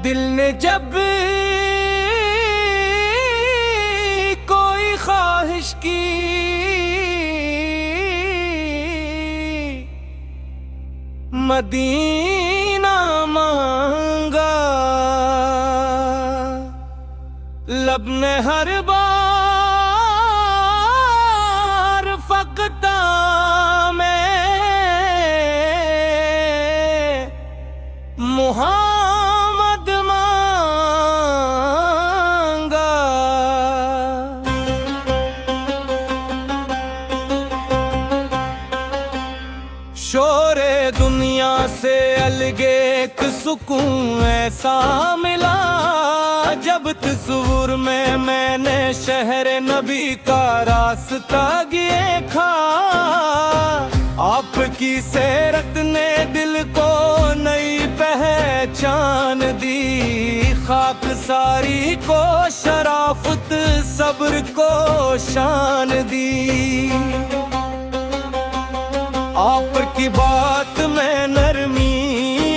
दिल ने जब कोई ख्वाहिश की, मदीना मांगा। लब ने हर बार फकता में मुहम्मद मांगा। शोरे दुनिया से अलगे एक सुकून ऐसा मिला, जब तस्वुर में मैंने शहर नबी का रास्ता देखा। आपकी सीरत ने दिल को नई पहचान दी, खाकसारी को शराफत सब्र को शान दी। आपकी बात में नरमी,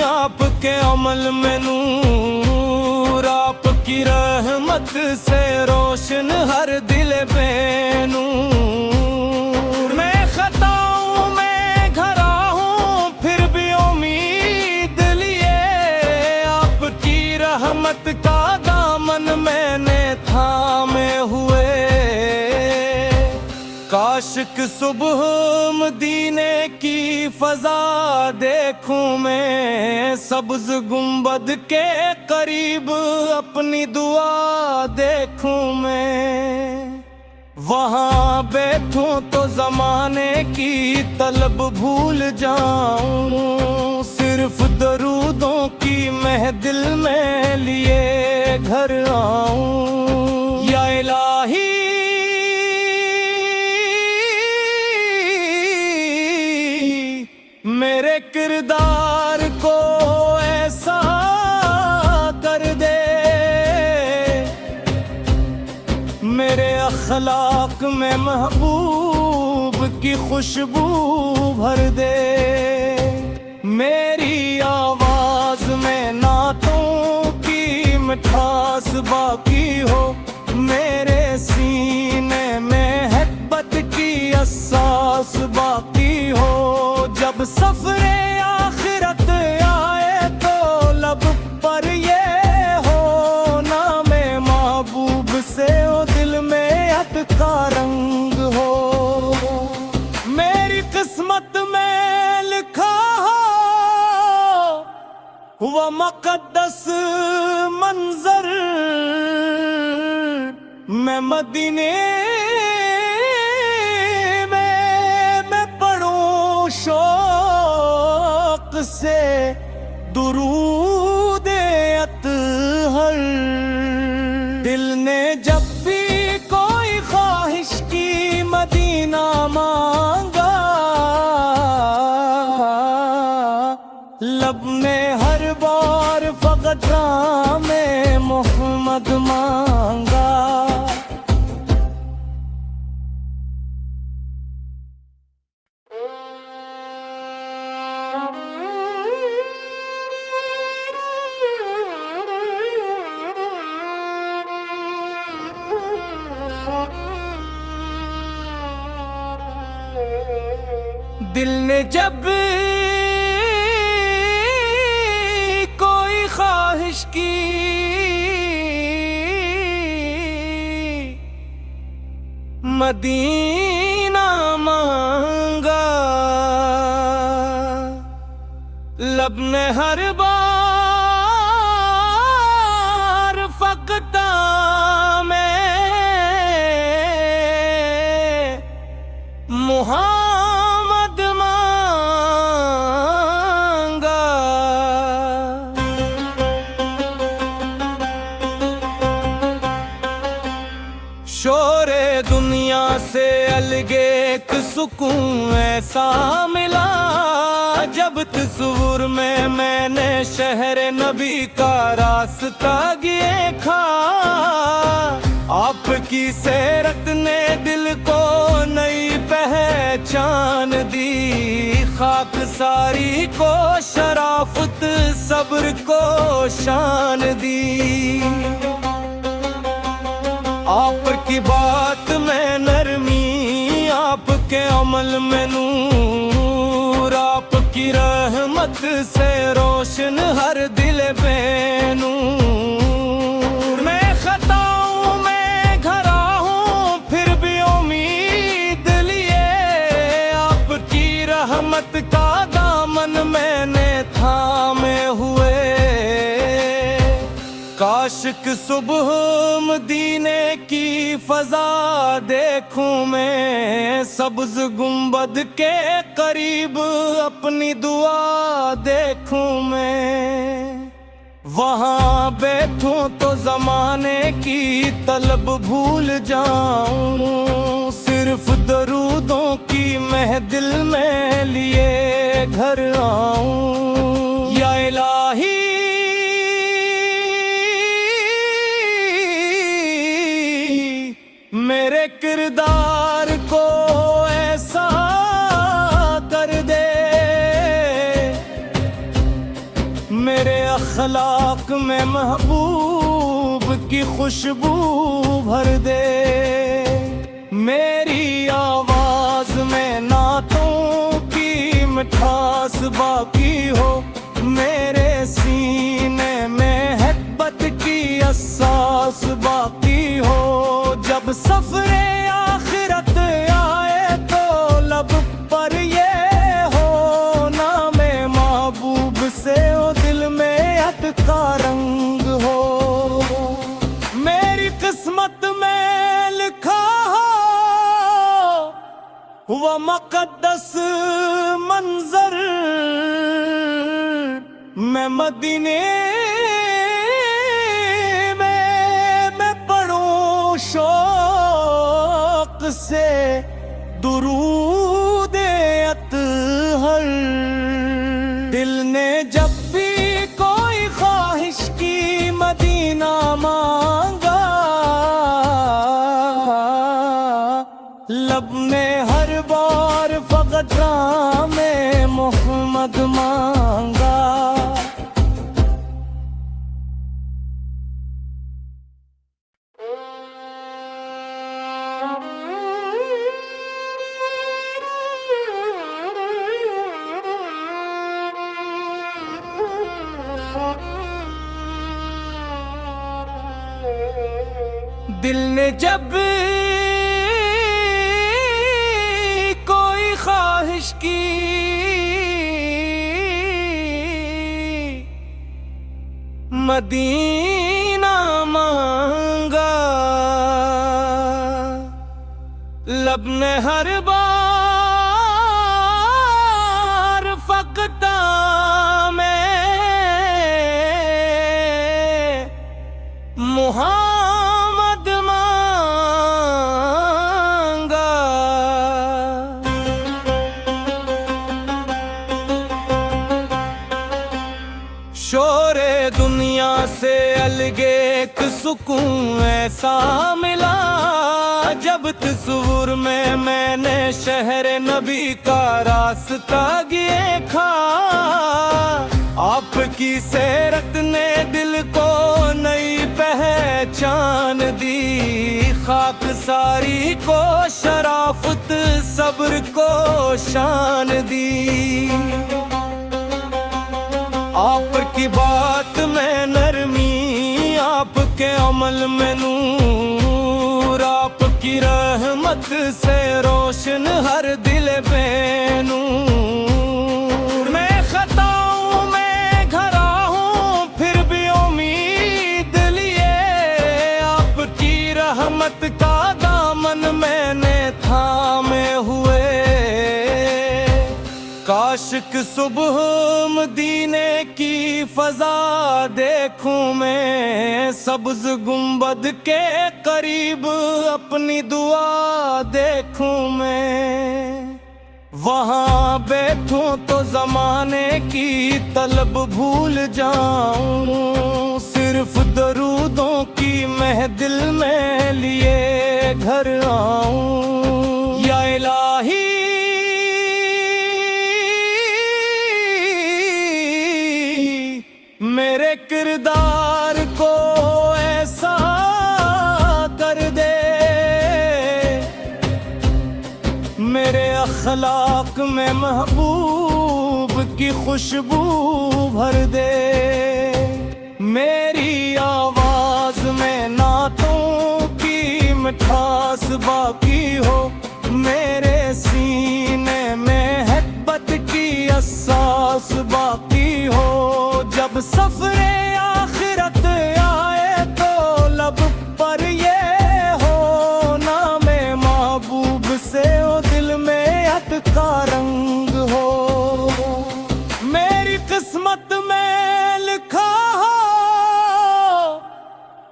आपके अमल में नूर, आपकी रहमत से रोशन हर दिल बेनूर। मैं खताओं में घरा हूँ फिर भी उम्मीद लिए, आपकी रहमत का दामन मैंने थामे हुए। काशिक सुबह मदीने की फजा देखूं मैं, सब्ज गुंबद के करीब अपनी दुआ देखूं मैं। वहाँ बैठूं तो जमाने की तलब भूल जाऊं, सिर्फ दरूदों की महदिल में लिए घर आऊं। या इलाही मेरे किरदार को ऐसा कर दे, मेरे अखलाक में महबूब की खुशबू भर दे। मेरी आवाज में नातों की मिठास बाकी हो, मेरे सीने में मोहब्बत की एहसास बाकी हो। जब सफरे आखिरत आए तो लब पर ये हो, नामे महबूब से ओ दिल में अटका रंग हो। मेरी किस्मत में लिखा हो वो मुक़द्दस मंजर, मैं मदीने शौक से दुरूद अतहर। दिल ने जब भी कोई ख्वाहिश की, मदीना मांगा। लब ने हर बार फकत में मोहम्मद मांगा। दिल ने जब कोई ख्वाहिश की, मदीना मांगा। लब ने हर बार फकता में मुहम्मद मांगा। शोरे दुनिया से अलगे एक सुकून ऐसा मिला, जब तस्वुर में मैंने शहर नबी का रास्ता देखा। आपकी सीरत ने दिल को नई पहचान दी, खाक सारी को शराफत सब्र को शान दी। आपकी बात में नरमी, आपके अमल में नूर, आपकी रहमत से रोशन हर दिल पे नूर। मैं खताओं में घरा हूँ फिर भी उम्मीद लिए, आपकी रहमत का दामन मैंने थामे हुए। काशिक सुबह मदीने की फजा देखूं मैं, सब्ज गुंबद के करीब अपनी दुआ देखूं मैं। वहाँ बैठूं तो जमाने की तलब भूल जाऊं, सिर्फ दरूदों की महदिल में लिए घर आऊं। या इलाही मेरे किरदार को ऐसा कर दे, मेरे अखलाक में महबूब की खुशबू भर दे। मेरी आवाज में नातों की मिठास बाकी हो, मेरे सीने में हिब्बत की एहसास बाकी हो। जब सफरे आखिरत आए तो लब पर ये हो, नामे महबूब से ओ दिल में अटका रंग हो। मेरी किस्मत में लिखा हो वो मुक़द्दस मंजर, मैं मदीने शौक से दुरूद अतहर। दिल ने जब भी कोई ख्वाहिश की मदीना मांगा, लब ने हर बार फकत में मोहम्मद मांगा। दिल ने जब कोई ख्वाहिश की मदीना मांगा, लब ने हर बार फकता में मुहम्मद मांगा। शोरे दुनिया से अलगे एक सुकून ऐसा मिला, जब तस्वुर में मैंने शहर नबी का रास्ता देखा। आपकी सीरत ने दिल को नई पहचान दी, खाक सारी को शराफत सब्र को शान दी। आपकी बात में नरमी, आपके अमल में नूर, आपकी रहमत से रोशन हर दिल पे नूर। मैं खताओं में घरा हूँ फिर भी उम्मीद लिए, आपकी रहमत का दामन मैंने थामे हुए। काशिक सुबह मदीने की फजा देखूं मैं, सब्ज गुंबद के करीब अपनी दुआ देखूं मैं। वहाँ बैठूं तो जमाने की तलब भूल जाऊं, सिर्फ दरूदों की महदिल में लिए घर आऊं। या इलाही मेरे किरदार को ऐसा कर दे, मेरे अखलाक में महबूब की खुशबू भर दे। मेरी आवाज में नातों की मिठास बाकी हो, मेरे सीने में मोहब्बत की एहसास बाकी हो। जब सफरे आखिरत आए तो लब पर ये हो, नामे महबूब से ओ दिल में अटका रंग हो। मेरी किस्मत में लिखा हो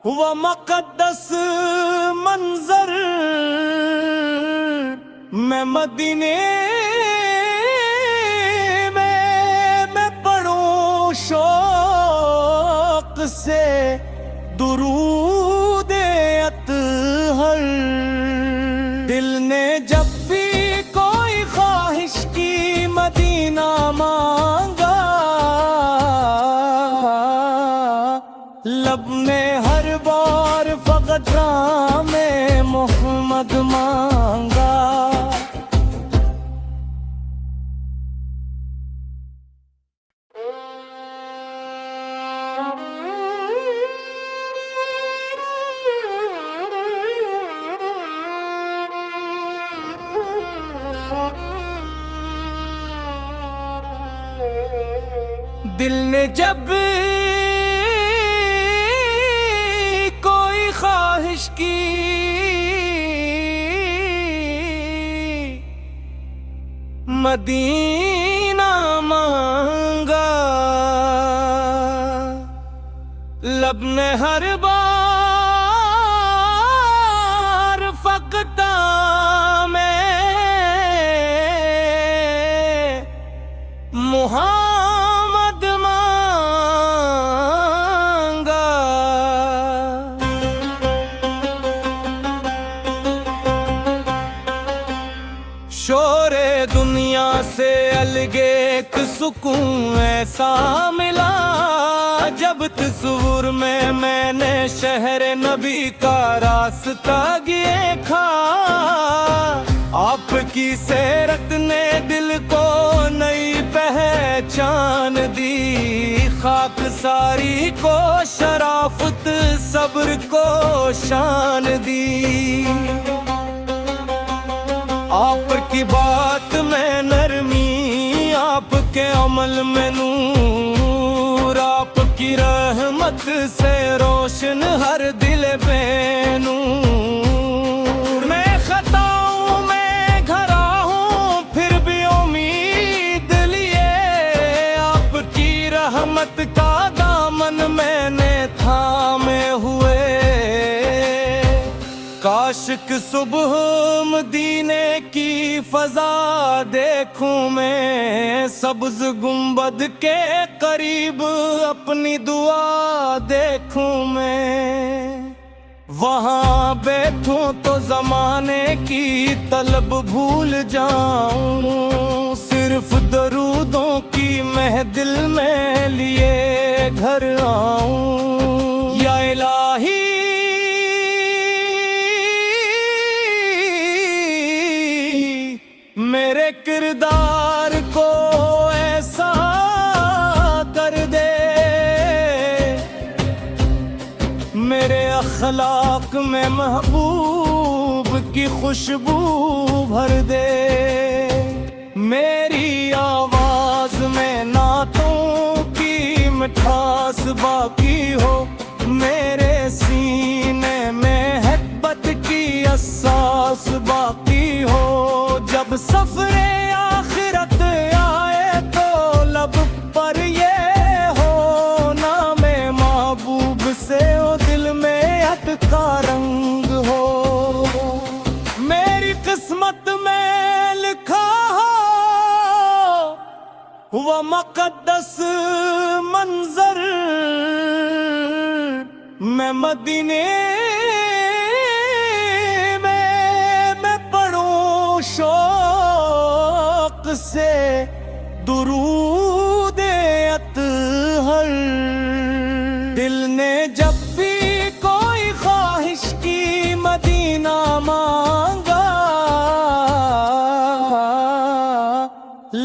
वो मुक़द्दस मंजर, मैं मदीने में मैं पढ़ूं शौक से दुरूद अतहर। दिल ने जब भी कोई ख्वाहिश की मदीना मांगा, लब ने हर बार फकत में मोहम्मद मांगा। दिल ने जब कोई ख्वाहिश की मदीना मांगा, लब ने हर बार फकता में मुहम्मद मांगा। शोरे दुनिया से अलगे एक सुकून ऐसा मिला, जब तस्वुर में मैंने शहर नबी का रास्ता देखा। आपकी सीरत ने दिल को नई पहचान दी, खाकसारी को शराफत सब्र को शान दी। आपकी बात में नरमी, आपके अमल में नूर, आपकी रहमत से रोशन हर दिल पे नूर। मैं खताओं में घरा हूँ फिर भी उम्मीद लिए, आपकी रहमत का दामन मैंने थामे हुए। काशिक सुबह मदीने की फजा देखूं मैं, सब्ज गुंबद के करीब अपनी दुआ देखूं मैं। वहाँ बैठूं तो जमाने की तलब भूल जाऊं, सिर्फ दरूदों की महदिल में लिए घर आऊं। या इलाही मेरे किरदार को ऐसा कर दे, मेरे अखलाक में महबूब की खुशबू भर दे। मेरी आवाज में नातों की मिठास बाकी हो, मेरे सीने में मोहब्बत की एहसास बाकी हो। जब सफरे आखिरत आए तो लब पर ये हो, नामे महबूब से ओ दिल में अटका रंग हो। मेरी किस्मत में लिखा हो वो मुक़द्दस मंजर, मैं मदीने में से दुरूद अतहर। दिल ने जब भी कोई ख्वाहिश की मदीना मांगा,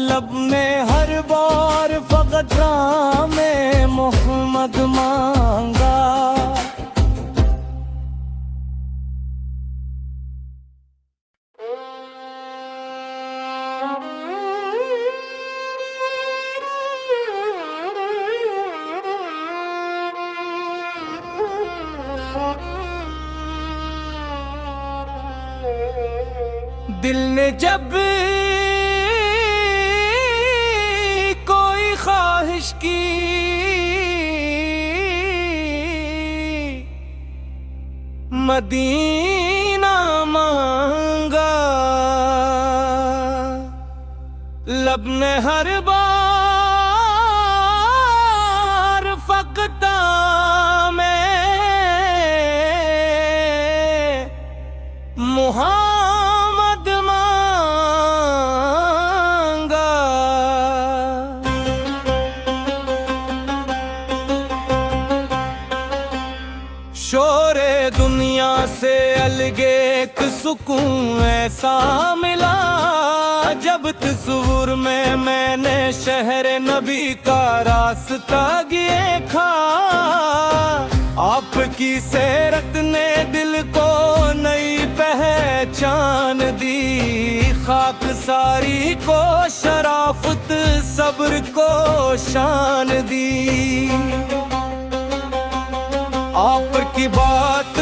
लब में हर बार फकत में मोहम्मद मांगा। दिल ने जब कोई ख्वाहिश की मदीना मांगा, लब ने हर बार फकता में मोहम्मद मांगा। शोरे दुनिया से अलगे एक सुकून ऐसा मिला, जब तस्वुर में मैंने शहर नबी का रास्ता देखा। आपकी सीरत ने दिल को नई पहचान दी, खाकसारी को शराफत सब्र को शान दी। आपकी बात